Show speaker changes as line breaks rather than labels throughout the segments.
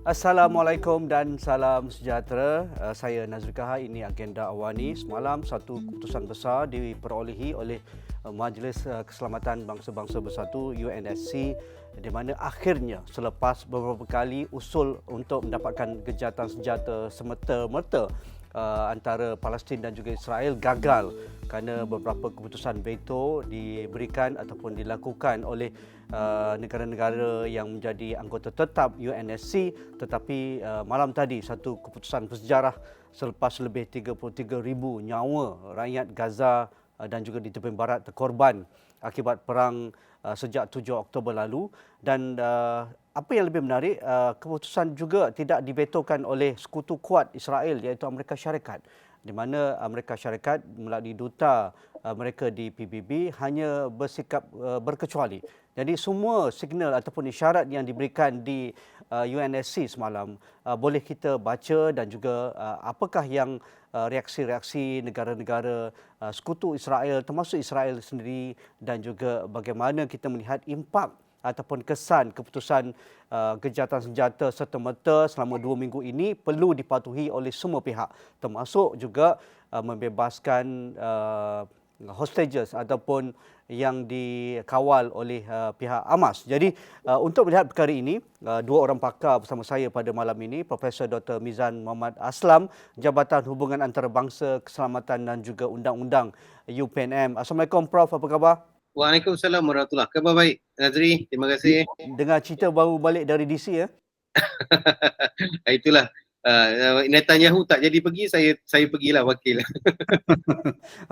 Assalamualaikum dan salam sejahtera. Saya Nazri Kahar. Ini agenda awani. Semalam satu keputusan besar diperolehi oleh Majlis Keselamatan Bangsa-Bangsa Bersatu UNSC, di mana akhirnya selepas beberapa kali usul untuk mendapatkan gencatan senjata semerta-merta antara Palestin dan juga Israel gagal kerana beberapa keputusan veto diberikan ataupun dilakukan oleh negara-negara yang menjadi anggota tetap UNSC. Tetapi malam tadi satu keputusan bersejarah selepas lebih 33,000 nyawa rakyat Gaza dan juga di tepi barat terkorban akibat perang sejak 7 Oktober lalu. Dan apa yang lebih menarik, keputusan juga tidak divetokan oleh sekutu kuat Israel, iaitu Amerika Syarikat, di mana Amerika Syarikat melalui duta mereka di PBB hanya bersikap berkecuali. Jadi semua signal ataupun isyarat yang diberikan di UNSC semalam boleh kita baca, dan juga apakah yang reaksi-reaksi negara-negara sekutu Israel, termasuk Israel sendiri, dan juga bagaimana kita melihat impak ataupun kesan keputusan gencatan senjata serta-merta selama 2 minggu ini perlu dipatuhi oleh semua pihak, termasuk juga membebaskan hostages ataupun yang dikawal oleh pihak Hamas. Jadi untuk melihat perkara ini, dua orang pakar bersama saya pada malam ini, Profesor Dr. Mizan Muhammad Aslam, Jabatan Hubungan Antarabangsa Keselamatan dan juga Undang-Undang UPNM. Assalamualaikum Prof, apa khabar?
Waalaikumsalam warahmatullahi. Khabar baik, Nazri. Terima kasih.
Dengar cerita baru balik dari DC ya?
Itulah. Netanyahu tak jadi pergi, saya pergilah wakil.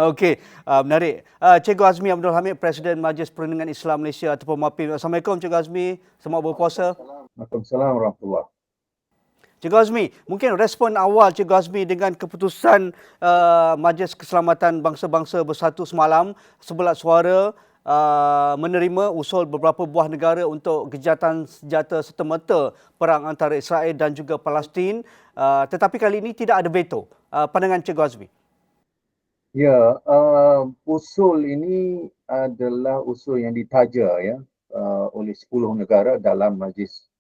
Okey, menarik. Cikgu Azmi Abdul Hamid, Presiden Majlis Perundingan Islam Malaysia ataupun MAPIM. Assalamualaikum Cikgu Azmi. Selamat berpuasa.
Waalaikumsalam warahmatullahi.
Cikgu Azmi, mungkin respon awal Cikgu Azmi dengan keputusan Majlis Keselamatan Bangsa-Bangsa Bersatu semalam, sebelah suara menerima usul beberapa buah negara untuk gencatan senjata serta-merta perang antara Israel dan juga Palestin, tetapi kali ini tidak ada veto. Pandangan Cikgu Azmi?
Ya, usul ini adalah usul yang ditaja ya oleh 10 negara dalam Majlis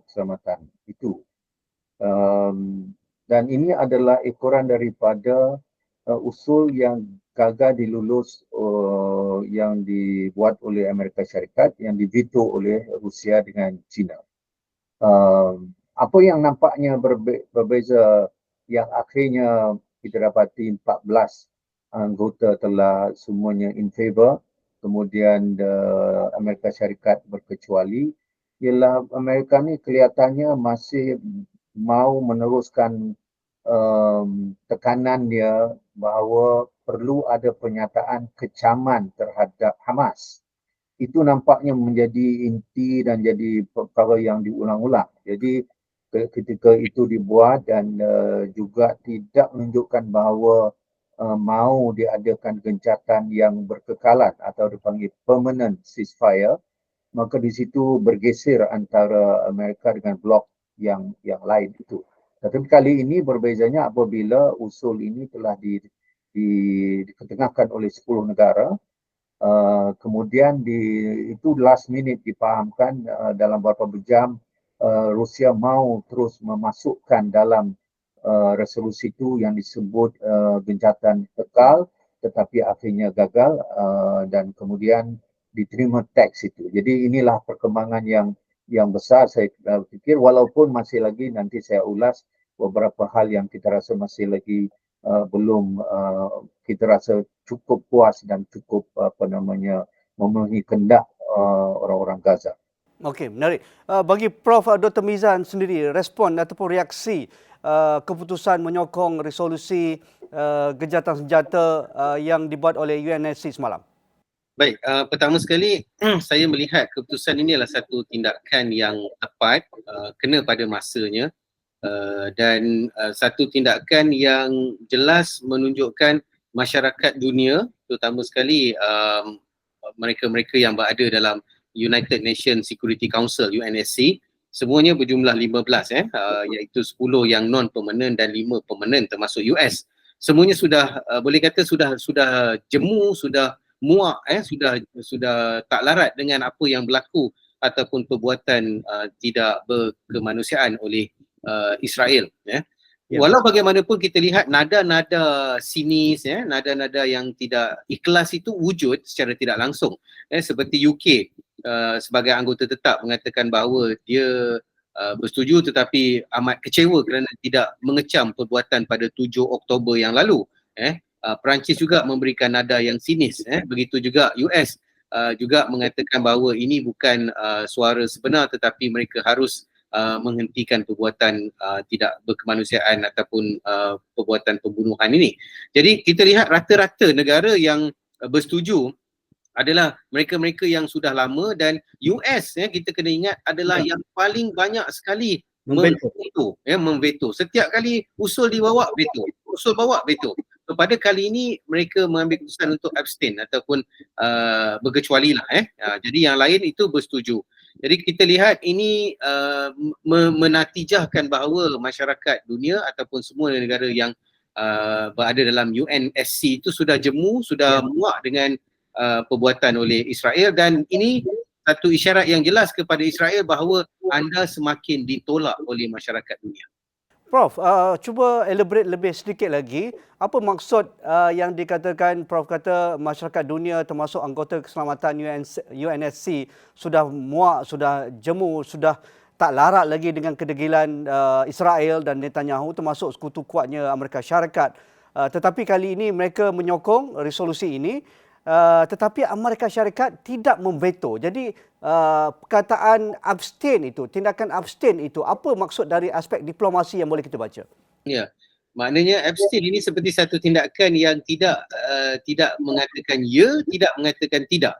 Keselamatan itu. Dan ini adalah ekoran daripada usul yang gagal dilulus yang dibuat oleh Amerika Syarikat, yang diveto oleh Rusia dengan China. Apa yang nampaknya berbeza, yang akhirnya kita dapati 14 anggota telah semuanya in favor, kemudian Amerika Syarikat berkecuali, ialah Amerika ni kelihatannya masih mau meneruskan tekanan dia bahawa perlu ada pernyataan kecaman terhadap Hamas. Itu nampaknya menjadi inti dan jadi perkara yang diulang-ulang. Jadi ketika itu dibuat dan juga tidak menunjukkan bahawa mahu diadakan gencatan yang berkekalan atau dipanggil permanent ceasefire, maka di situ bergeser antara Amerika dengan blok yang lain itu. Tetapi kali ini berbezanya apabila usul ini telah diketengahkan oleh 10 negara. Kemudian itu last minute dipahamkan dalam beberapa jam Rusia mau terus memasukkan dalam resolusi itu yang disebut gencatan kekal, tetapi akhirnya gagal dan kemudian diterima teks itu. Jadi inilah perkembangan yang besar saya fikir, walaupun masih lagi nanti saya ulas beberapa hal yang kita rasa masih lagi belum kita rasa cukup puas dan cukup memenuhi kehendak orang-orang Gaza.
Okey, menarik. Bagi Prof. Dr. Mizan sendiri, respon ataupun reaksi keputusan menyokong resolusi gencatan senjata yang dibuat oleh UNSC semalam.
Baik, pertama sekali saya melihat keputusan ini adalah satu tindakan yang tepat, kena pada masanya, dan satu tindakan yang jelas menunjukkan masyarakat dunia, terutama sekali mereka-mereka yang berada dalam United Nations Security Council UNSC, semuanya berjumlah 15 iaitu 10 yang non-permanent dan 5 permanent termasuk US. Semuanya sudah boleh kata sudah jemu, sudah muak, sudah tak larat dengan apa yang berlaku ataupun perbuatan tidak berkemanusiaan oleh Israel. Ya. Walau bagaimanapun kita lihat nada-nada sinis, nada-nada yang tidak ikhlas itu wujud secara tidak langsung. Seperti UK sebagai anggota tetap mengatakan bahawa dia bersetuju tetapi amat kecewa kerana tidak mengecam perbuatan pada 7 Oktober yang lalu. Perancis juga memberikan nada yang sinis. Begitu juga US juga mengatakan bahawa ini bukan suara sebenar tetapi mereka harus menghentikan perbuatan tidak berkemanusiaan ataupun perbuatan pembunuhan ini. Jadi kita lihat rata-rata negara yang bersetuju adalah mereka-mereka yang sudah lama, dan US kita kena ingat adalah yang paling banyak sekali memveto. Setiap kali usul dibawa veto, usul bawa veto. So, pada kali ini mereka mengambil keputusan untuk abstain ataupun berkecuali lah. Jadi yang lain itu bersetuju. Jadi kita lihat ini menatijahkan bahawa masyarakat dunia ataupun semua negara yang berada dalam UNSC itu sudah jemu, sudah muak dengan perbuatan oleh Israel, dan ini satu isyarat yang jelas kepada Israel bahawa anda semakin ditolak oleh masyarakat dunia.
Prof, cuba elaborate lebih sedikit lagi. Apa maksud yang dikatakan Prof kata masyarakat dunia termasuk anggota keselamatan UNSC sudah muak, sudah jemu, sudah tak larat lagi dengan kedegilan Israel dan Netanyahu termasuk sekutu kuatnya Amerika Syarikat. Tetapi kali ini mereka menyokong resolusi ini. Tetapi Amerika Syarikat tidak memveto. Jadi perkataan abstain itu, tindakan abstain itu, apa maksud dari aspek diplomasi yang boleh kita baca?
Ya, maknanya abstain ini seperti satu tindakan yang tidak mengatakan ya, tidak mengatakan tidak.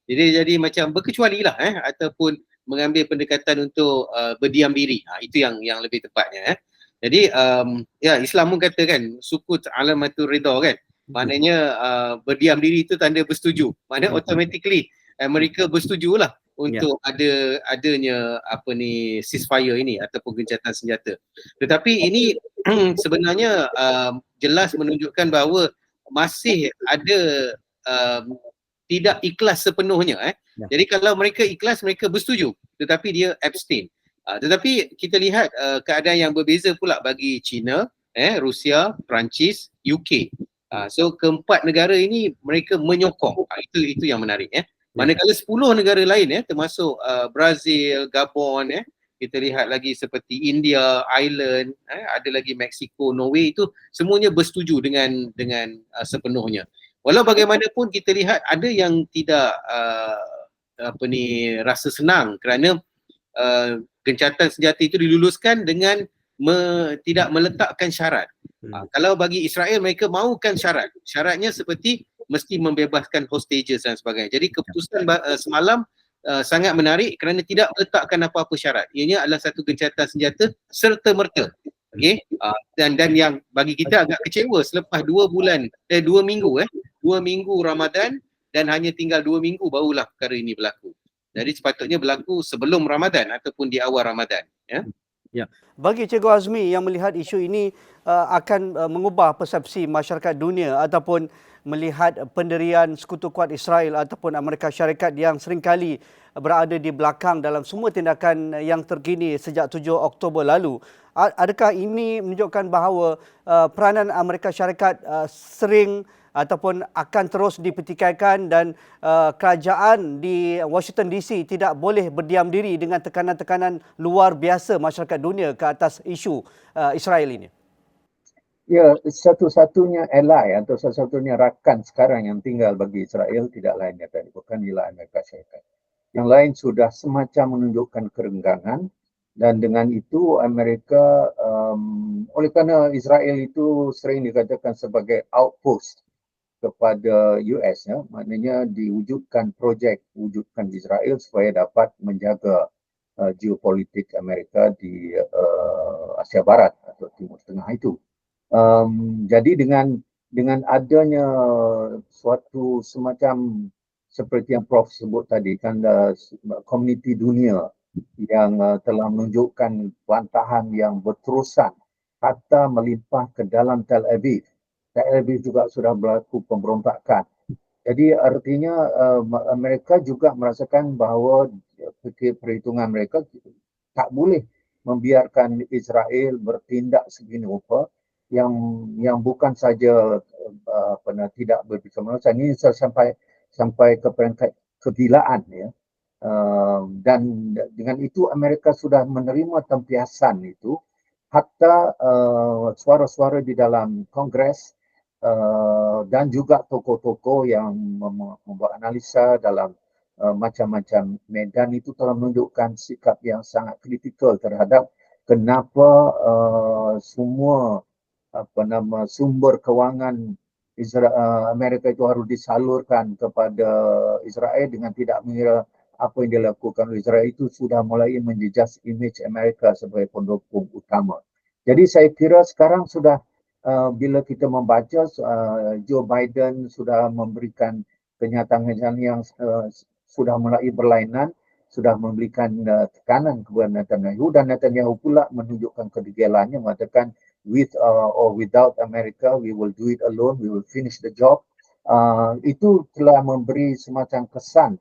Jadi macam berkecuali lah ataupun mengambil pendekatan untuk berdiam diri. Itu yang lebih tepatnya. Jadi Islam pun kata kan, sukut alamatul ridha kan. Maknanya berdiam diri itu tanda bersetuju. Maknanya automatically mereka bersetujulah untuk adanya ceasefire ini ataupun gencatan senjata. Tetapi ini sebenarnya jelas menunjukkan bahawa masih ada tidak ikhlas sepenuhnya. Jadi kalau mereka ikhlas, mereka bersetuju, tetapi dia abstain. Tetapi kita lihat keadaan yang berbeza pula bagi China, Rusia, Perancis, UK. So keempat negara ini mereka menyokong. Itu yang menarik. Manakala 10 negara lain termasuk Brazil, Gabon, kita lihat lagi seperti India, Ireland, ada lagi Mexico, Norway, itu semuanya bersetuju dengan sepenuhnya. Walau bagaimanapun kita lihat ada yang tidak rasa senang kerana gencatan senjata itu diluluskan dengan tidak meletakkan syarat. Kalau bagi Israel, mereka mahukan syarat. Syaratnya seperti mesti membebaskan hostages dan sebagainya. Jadi keputusan semalam sangat menarik kerana tidak meletakkan apa-apa syarat. Ianya adalah satu gencatan senjata serta-merta. Okay? Dan yang bagi kita agak kecewa selepas 2 minggu Ramadan, dan hanya tinggal 2 minggu barulah perkara ini berlaku. Jadi sepatutnya berlaku sebelum Ramadan ataupun di awal Ramadan.
Ya. Bagi Cikgu Azmi yang melihat isu ini akan mengubah persepsi masyarakat dunia ataupun melihat pendirian sekutu kuat Israel ataupun Amerika Syarikat yang seringkali berada di belakang dalam semua tindakan yang terkini sejak 7 Oktober lalu. Adakah ini menunjukkan bahawa peranan Amerika Syarikat sering ataupun akan terus dipertikaikan dan kerajaan di Washington DC tidak boleh berdiam diri dengan tekanan-tekanan luar biasa masyarakat dunia ke atas isu Israel ini?
Ya, satu-satunya ally atau satu-satunya rakan sekarang yang tinggal bagi Israel tidak lainnya tadi, bukan ialah Amerika Syarikat. Yang lain sudah semacam menunjukkan kerenggangan, dan dengan itu Amerika, oleh kerana Israel itu sering dikatakan sebagai outpost kepada US, maknanya diwujudkan wujudkan Israel supaya dapat menjaga geopolitik Amerika di Asia Barat atau Timur Tengah itu. Jadi dengan adanya suatu semacam seperti yang Prof sebut tadi kan, komuniti dunia yang telah menunjukkan bantahan yang berterusan hatta melimpah ke dalam Tel Aviv. Tel Aviv juga sudah berlaku pemberontakan. Jadi artinya mereka juga merasakan bahawa perhitungan mereka tak boleh membiarkan Israel bertindak segini rupa yang bukan saja tidak berbicara ini sampai ke peringkat kegilaan ya. Dan dengan itu Amerika sudah menerima tempiasan itu, hatta suara-suara di dalam Kongres dan juga tokoh-tokoh yang membuat analisa dalam macam-macam medan itu telah menunjukkan sikap yang sangat kritikal terhadap kenapa semua sumber kewangan Amerika itu harus disalurkan kepada Israel dengan tidak mengira apa yang dilakukan oleh Israel itu sudah mulai menjejas imej Amerika sebagai pendukung utama. Jadi saya kira sekarang sudah bila kita membaca Joe Biden sudah memberikan kenyataan yang sudah mulai berlainan, sudah memberikan tekanan kepada Netanyahu, dan Netanyahu pula menunjukkan kedegilannya mengatakan with or without America we will do it alone, we will finish the job. Itu telah memberi semacam kesan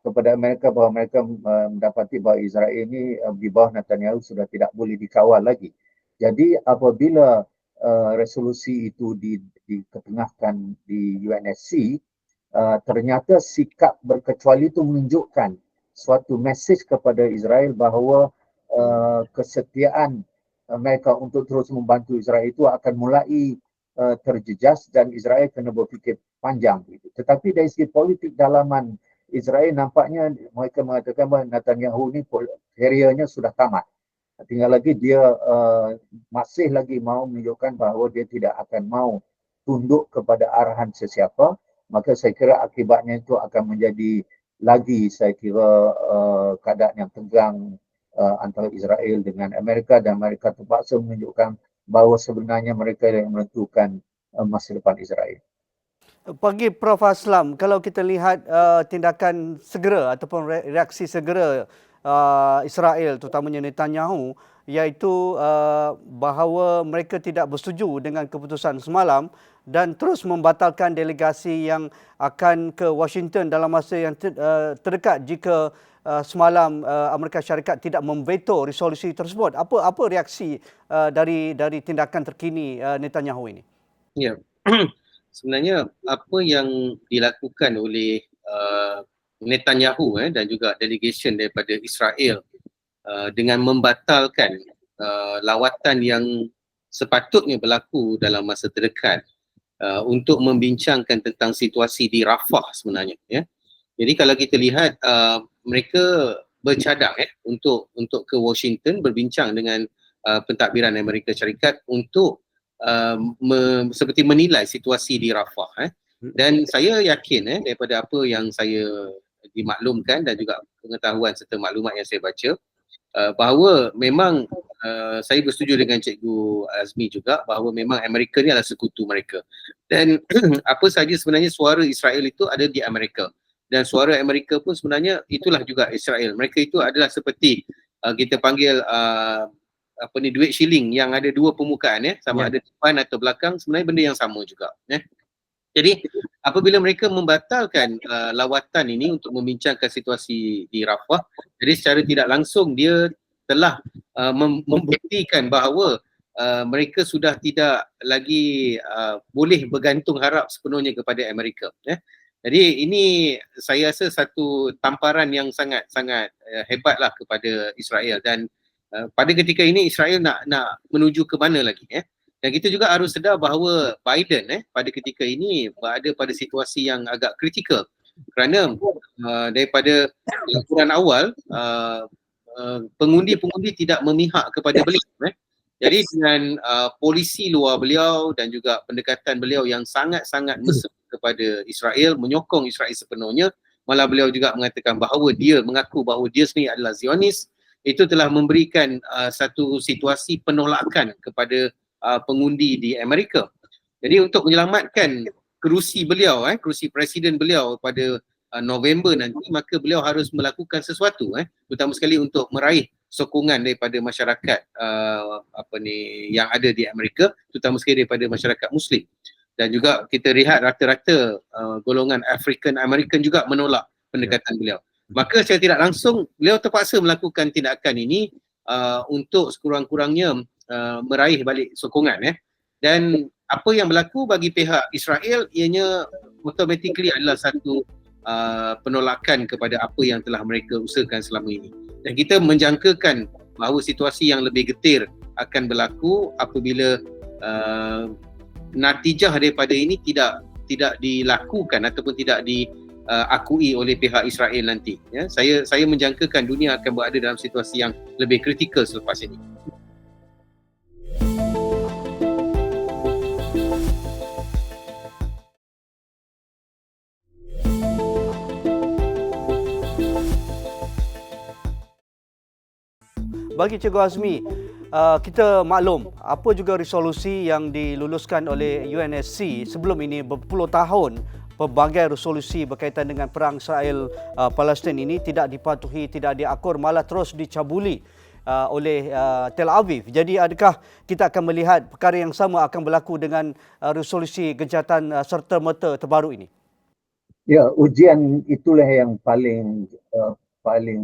kepada Amerika bahawa mereka mendapati bahawa Israel ini di bawah Netanyahu sudah tidak boleh dikawal lagi. Jadi apabila resolusi itu diketengahkan di UNSC, ternyata sikap berkecuali itu menunjukkan suatu mesej kepada Israel bahawa kesetiaan mereka untuk terus membantu Israel itu akan mulai terjejas dan Israel kena berfikir panjang. Tetapi dari segi politik dalaman Israel nampaknya mereka mengatakan bahawa Netanyahu ni karirnya sudah tamat. Tinggal lagi dia masih lagi mau menunjukkan bahawa dia tidak akan mau tunduk kepada arahan sesiapa. Maka saya kira akibatnya itu akan menjadi lagi saya kira keadaan yang tegang antara Israel dengan Amerika, dan mereka terpaksa menunjukkan bahawa sebenarnya mereka yang menentukan masa depan Israel.
Pagi Prof. Aslam, kalau kita lihat tindakan segera ataupun reaksi segera Israel, terutamanya Netanyahu, iaitu bahawa mereka tidak bersetuju dengan keputusan semalam dan terus membatalkan delegasi yang akan ke Washington dalam masa yang terdekat jika semalam Amerika Syarikat tidak memveto resolusi tersebut. Apa reaksi dari tindakan terkini Netanyahu ini?
Ya. Sebenarnya apa yang dilakukan oleh Netanyahu dan juga delegation daripada Israel dengan membatalkan lawatan yang sepatutnya berlaku dalam masa terdekat untuk membincangkan tentang situasi di Rafah sebenarnya. Ya. Jadi kalau kita lihat mereka bercadang untuk ke Washington berbincang dengan pentadbiran Amerika Syarikat untuk seperti menilai situasi di Rafah. Dan saya yakin daripada apa yang saya dimaklumkan dan juga pengetahuan serta maklumat yang saya baca, bahawa memang saya bersetuju dengan Cikgu Azmi juga bahawa memang Amerika ni adalah sekutu mereka. Dan apa sahaja sebenarnya suara Israel itu ada di Amerika. Dan suara Amerika pun sebenarnya itulah juga Israel. Mereka itu adalah seperti kita panggil duit shilling yang ada dua permukaan sama ada depan atau belakang, sebenarnya benda yang sama juga. Jadi apabila mereka membatalkan lawatan ini untuk membincangkan situasi di Rafah, jadi secara tidak langsung dia telah membuktikan bahawa mereka sudah tidak lagi boleh bergantung harap sepenuhnya kepada Amerika. Jadi ini saya rasa satu tamparan yang sangat-sangat hebatlah kepada Israel, dan pada ketika ini Israel nak menuju ke mana lagi. Dan kita juga harus sedar bahawa Biden pada ketika ini berada pada situasi yang agak kritikal, kerana daripada laporan awal pengundi-pengundi tidak memihak kepada beliau. Jadi dengan polisi luar beliau dan juga pendekatan beliau yang sangat-sangat mesra kepada Israel, menyokong Israel sepenuhnya, malah beliau juga mengatakan bahawa dia mengaku bahawa dia sendiri adalah Zionis, itu telah memberikan satu situasi penolakan kepada pengundi di Amerika. Jadi untuk menyelamatkan kerusi beliau, kerusi presiden beliau pada November nanti, maka beliau harus melakukan sesuatu, terutama sekali untuk meraih sokongan daripada masyarakat yang ada di Amerika, terutama sekali daripada masyarakat Muslim. Dan juga kita lihat rata-rata golongan African American juga menolak pendekatan beliau. Maka secara tidak langsung beliau terpaksa melakukan tindakan ini untuk sekurang-kurangnya meraih balik sokongan. Dan apa yang berlaku bagi pihak Israel ianya automatically adalah satu penolakan kepada apa yang telah mereka usahakan selama ini. Dan kita menjangkakan bahawa situasi yang lebih getir akan berlaku apabila natijah daripada ini tidak dilakukan ataupun tidak diakui oleh pihak Israel nanti. Saya menjangkakan dunia akan berada dalam situasi yang lebih kritikal selepas ini.
Bagi Cikgu Azmi, kita maklum apa juga resolusi yang diluluskan oleh UNSC sebelum ini berpuluh tahun. Pelbagai resolusi berkaitan dengan perang Israel Palestin ini tidak dipatuhi, tidak diakur, malah terus dicabuli oleh Tel Aviv. Jadi adakah kita akan melihat perkara yang sama akan berlaku dengan resolusi gencatan serta-merta terbaru ini?
Ya, ujian itulah yang paling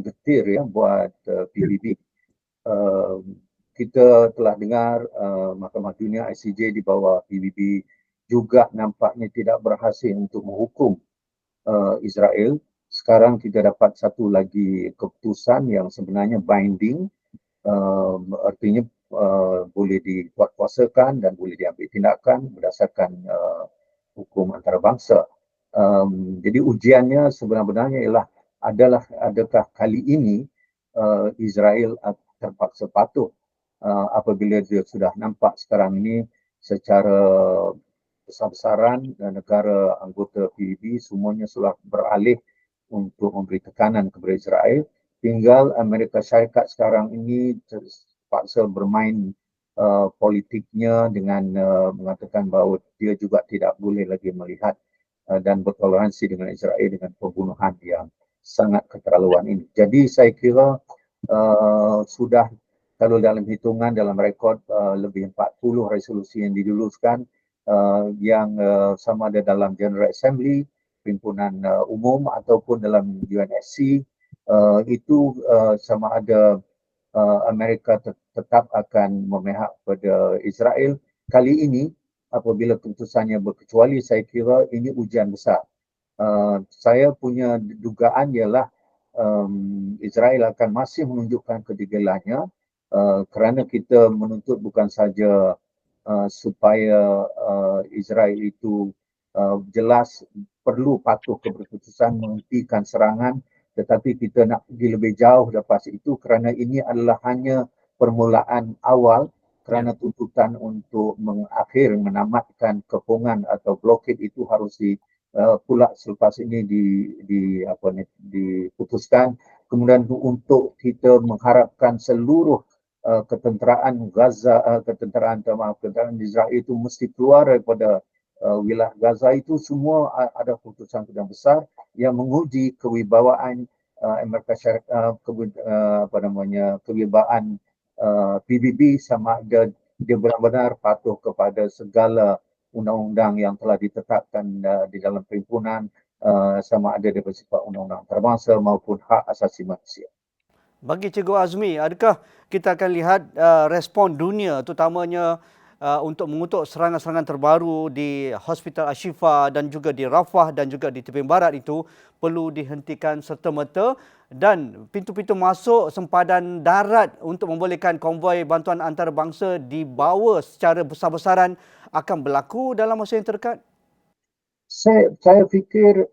getir ya buat PBB. Kita telah dengar Mahkamah Dunia ICJ di bawah PBB juga nampaknya tidak berhasil untuk menghukum Israel. Sekarang kita dapat satu lagi keputusan yang sebenarnya binding, artinya boleh dikuatkuasakan dan boleh diambil tindakan berdasarkan hukum antarabangsa. Jadi ujiannya sebenarnya ialah adakah kali ini Israel terpaksa patuh apabila dia sudah nampak sekarang ini secara besar-besaran dan negara anggota PBB semuanya sudah beralih untuk memberi tekanan kepada Israel. Tinggal Amerika Syarikat sekarang ini terpaksa bermain politiknya dengan mengatakan bahawa dia juga tidak boleh lagi melihat dan bertoleransi dengan Israel dengan pembunuhan yang sangat keterlaluan ini. Jadi saya kira sudah kalau dalam hitungan dalam rekod lebih 40 resolusi yang diluluskan yang sama ada dalam General Assembly, Perhimpunan Umum ataupun dalam UNSC, itu sama ada Amerika tetap akan memihak pada Israel. Kali ini apabila keputusannya berkecuali, saya kira ini ujian besar. Saya punya dugaan ialah Israel akan masih menunjukkan kedegilannya kerana kita menuntut bukan saja supaya Israel itu jelas perlu patuh keputusan menghentikan serangan, tetapi kita nak pergi lebih jauh lepas itu kerana ini adalah hanya permulaan awal kerana tuntutan untuk menamatkan kepungan atau blokade itu harus pula selepas ini diputuskan. Kemudian untuk kita mengharapkan seluruh ketenteraan Gaza, ketenteraan Israel itu mesti keluar daripada wilayah Gaza, itu semua ada keputusan yang besar yang menguji kewibawaan Amerika Syarikat, kewibawaan PBB sama ada dia benar-benar patuh kepada segala undang-undang yang telah ditetapkan di dalam perhimpunan, sama ada dia bersifat undang-undang antarabangsa maupun hak asasi manusia.
Bagi Cikgu Azmi, adakah kita akan lihat respon dunia terutamanya untuk mengutuk serangan-serangan terbaru di Hospital Al-Shifa dan juga di Rafah dan juga di tepi barat itu perlu dihentikan serta-merta dan pintu-pintu masuk sempadan darat untuk membolehkan konvoi bantuan antarabangsa dibawa secara besar-besaran akan berlaku dalam masa yang terdekat?
Saya fikir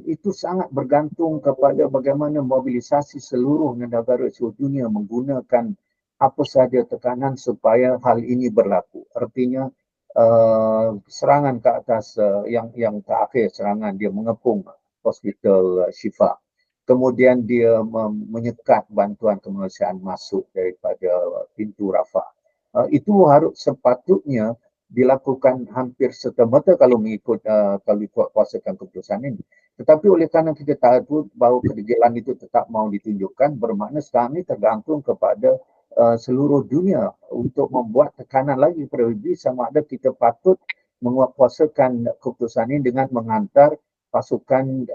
itu sangat bergantung kepada bagaimana mobilisasi seluruh negara seluruh dunia menggunakan apa sahaja tekanan supaya hal ini berlaku. Artinya serangan ke atas yang terakhir, serangan dia mengepung Hospital Shifa. Kemudian dia menyekat bantuan kemanusiaan masuk daripada pintu Rafah. Itu harus sepatutnya dilakukan hampir serta-merta kalau mengikut kalau dikuatkuasakan keputusan ini. Tetapi oleh kerana kita tahu bahawa kedegilan itu tetap mau ditunjukkan, bermakna sekarang ini tergantung kepada seluruh dunia untuk membuat tekanan lagi kepada PBB sama ada kita patut menguatkuasakan keputusan ini dengan menghantar pasukan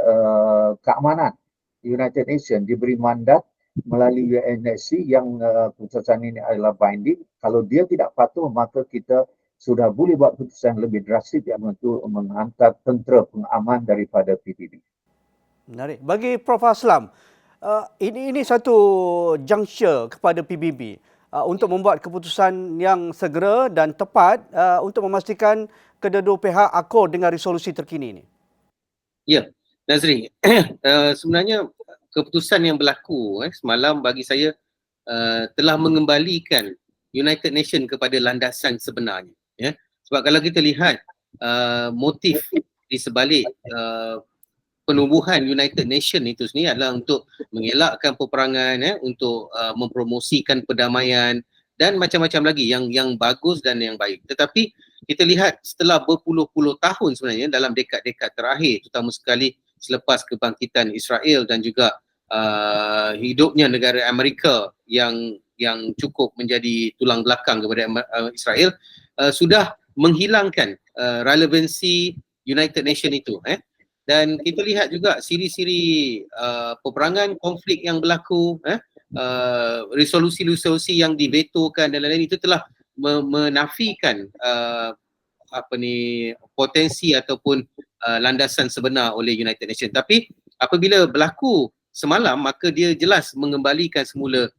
keamanan United Nations diberi mandat melalui UNSC yang keputusan ini adalah binding. Kalau dia tidak patuh, maka kita sudah boleh buat keputusan lebih drastik yang untuk menghantar tentera pengaman daripada PBB.
Menarik. Bagi Prof. Aslam, ini satu juncture kepada PBB untuk membuat keputusan yang segera dan tepat untuk memastikan kedua-dua pihak akor dengan resolusi terkini ini.
Ya, Nazri, sebenarnya keputusan yang berlaku semalam bagi saya telah mengembalikan United Nations kepada landasan sebenarnya. Ya. Sebab kalau kita lihat motif di sebalik penubuhan United Nations itu sendiri adalah untuk mengelakkan peperangan, untuk mempromosikan perdamaian dan macam-macam lagi yang bagus dan yang baik. Tetapi kita lihat setelah berpuluh-puluh tahun sebenarnya dalam dekad-dekad terakhir, terutama sekali selepas kebangkitan Israel dan juga hidupnya negara Amerika yang cukup menjadi tulang belakang kepada Israel, sudah menghilangkan relevansi United Nations itu. Dan kita lihat juga siri-siri peperangan, konflik yang berlaku, resolusi-resolusi yang divetokan dan lain-lain itu telah menafikan potensi ataupun landasan sebenar oleh United Nations. Tapi apabila berlaku semalam, maka dia jelas mengembalikan semula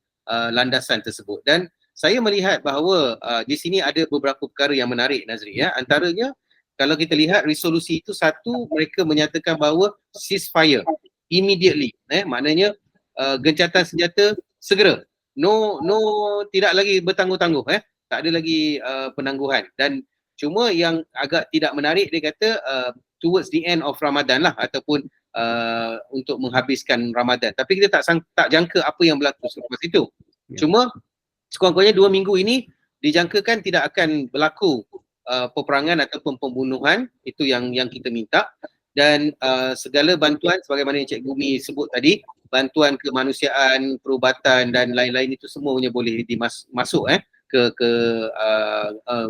landasan tersebut. Dan saya melihat bahawa di sini ada beberapa perkara yang menarik, Nazri. Antaranya, kalau kita lihat resolusi itu, satu, mereka menyatakan bahawa ceasefire immediately, maknanya gencatan senjata segera. No, tidak lagi bertangguh-tangguh, tak ada lagi penangguhan. Dan cuma yang agak tidak menarik, dia kata towards the end of Ramadan lah, ataupun untuk menghabiskan Ramadan. Tapi kita tak jangka apa yang berlaku selepas itu. Cuma sekurang-kurangnya 2 minggu ini dijangkakan tidak akan berlaku peperangan ataupun pembunuhan. Itu yang kita minta. Dan segala bantuan sebagaimana yang Cik Gumi sebut tadi, bantuan kemanusiaan, perubatan dan lain-lain itu semuanya boleh masuk ke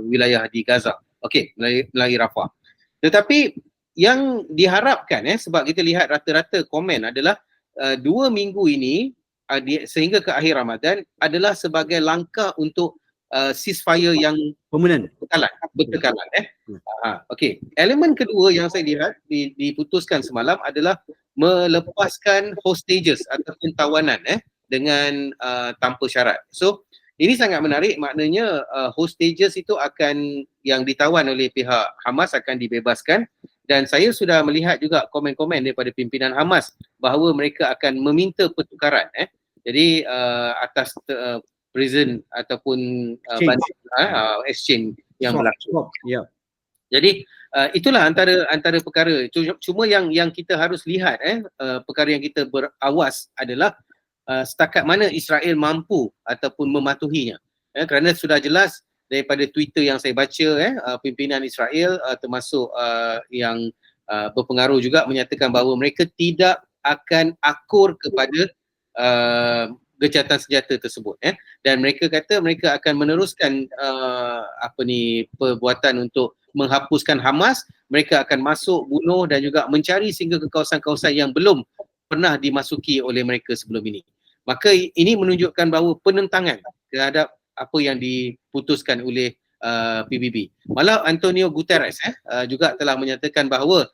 wilayah di Gaza. Okey, melalui Rafah. Tetapi yang diharapkan sebab kita lihat rata-rata komen adalah 2 minggu ini sehingga ke akhir Ramadan adalah sebagai langkah untuk ceasefire yang bertekanan. Okey. Elemen kedua yang saya lihat diputuskan semalam adalah melepaskan hostages ataupun tawanan dengan tanpa syarat. So ini sangat menarik, maknanya hostages itu akan, yang ditawan oleh pihak Hamas akan dibebaskan. Dan saya sudah melihat juga komen-komen daripada pimpinan Hamas bahawa mereka akan meminta pertukaran. Jadi atas prison ataupun exchange yang berlaku. Jadi itulah antara perkara. Cuma yang kita harus lihat, perkara yang kita berawas adalah setakat mana Israel mampu ataupun mematuhinya. Kerana sudah jelas daripada Twitter yang saya baca, pimpinan Israel termasuk yang berpengaruh juga menyatakan bahawa mereka tidak akan akur kepada gencatan senjata tersebut, dan mereka kata mereka akan meneruskan perbuatan untuk menghapuskan Hamas. Mereka akan masuk, bunuh dan juga mencari sehingga ke kawasan-kawasan yang belum pernah dimasuki oleh mereka sebelum ini. Maka ini menunjukkan bahawa penentangan terhadap apa yang diputuskan oleh PBB. Malah Antonio Guterres juga telah menyatakan bahawa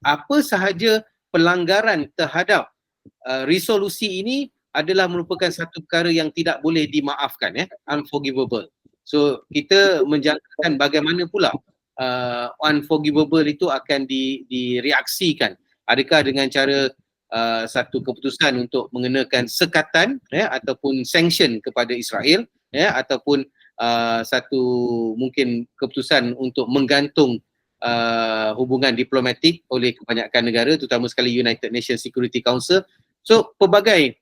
apa sahaja pelanggaran terhadap resolusi ini adalah merupakan satu perkara yang tidak boleh dimaafkan, unforgivable. So kita menjangkakan bagaimana pula unforgivable itu akan direaksikan. Adakah dengan cara satu keputusan untuk mengenakan sekatan ataupun sanction kepada Israel, ataupun satu mungkin keputusan untuk menggantung hubungan diplomatik oleh kebanyakan negara, terutama sekali United Nations Security Council. So pelbagai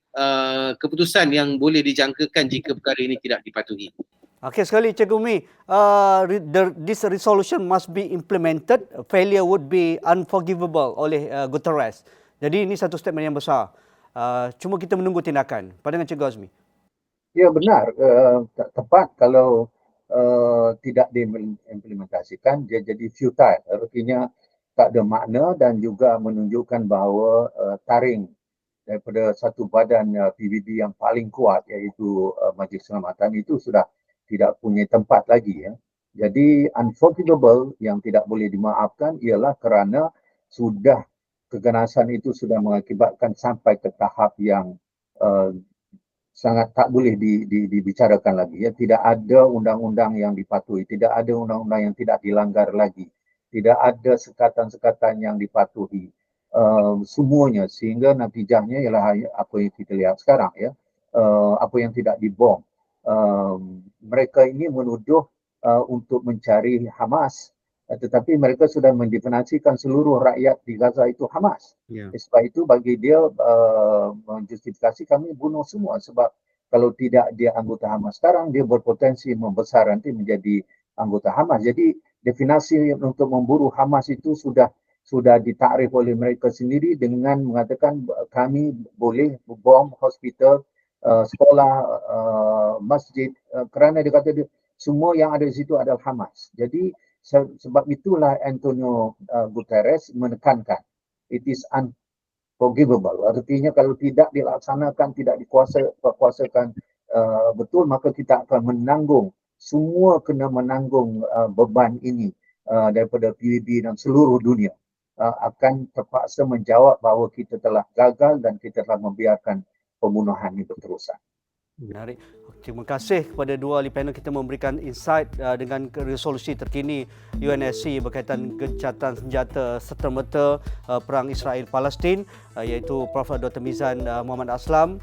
keputusan yang boleh dijangkakan jika perkara ini tidak dipatuhi.
Okey, sekali Cik Gumi, this resolution must be implemented. Failure would be unforgivable oleh Guterres. Jadi ini satu statement yang besar. Cuma kita menunggu tindakan. Pandangan Cik Azmi.
Ya benar, tepat kalau tidak diimplementasikan dia jadi futile. Artinya tak ada makna dan juga menunjukkan bahawa taring daripada satu badan PBB yang paling kuat, iaitu Majlis Keselamatan, itu sudah tidak punya tempat lagi, ya. Jadi unforgivable, yang tidak boleh dimaafkan ialah kerana sudah keganasan itu sudah mengakibatkan sampai ke tahap yang uh, sangat tak boleh dibicarakan lagi, ya. Tidak ada undang-undang yang dipatuhi, tidak ada undang-undang yang tidak dilanggar lagi, tidak ada sekatan-sekatan yang dipatuhi, semuanya, sehingga natijahnya ialah apa yang kita lihat sekarang, ya. Apa yang tidak dibom. Mereka ini menuduh untuk mencari Hamas, tetapi mereka sudah mendefinisikan seluruh rakyat di Gaza itu Hamas.
Ya.
Sebab itu bagi dia menjustifikasi kami bunuh semua, sebab kalau tidak dia anggota Hamas sekarang, dia berpotensi membesar nanti menjadi anggota Hamas. Jadi definisi untuk memburu Hamas itu sudah ditakrif oleh mereka sendiri dengan mengatakan kami boleh bom hospital, sekolah, masjid, kerana dia kata semua yang ada di situ adalah Hamas. Jadi sebab itulah Antonio Guterres menekankan it is unforgivable. Artinya kalau tidak dilaksanakan, tidak dikuasakan betul, maka kita akan menanggung, semua kena menanggung beban ini daripada PBB dan seluruh dunia akan terpaksa menjawab bahawa kita telah gagal dan kita telah membiarkan pembunuhan ini berterusan.
Menarik. Terima kasih kepada dua ahli panel kita memberikan insight dengan resolusi terkini UNSC berkaitan gencatan senjata serta-merta perang Israel-Palestin, iaitu Prof. Dr. Mizan Muhammad Aslam,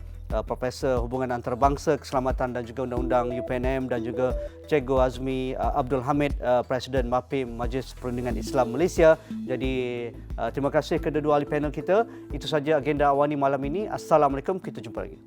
Profesor Hubungan Antarabangsa, Keselamatan dan juga Undang-Undang UPNM, dan juga Cikgu Azmi Abdul Hamid, Presiden MAPIM, Majlis Perundingan Islam Malaysia. Jadi terima kasih kepada dua ahli panel kita. Itu saja agenda Awani malam ini. Assalamualaikum, kita jumpa lagi.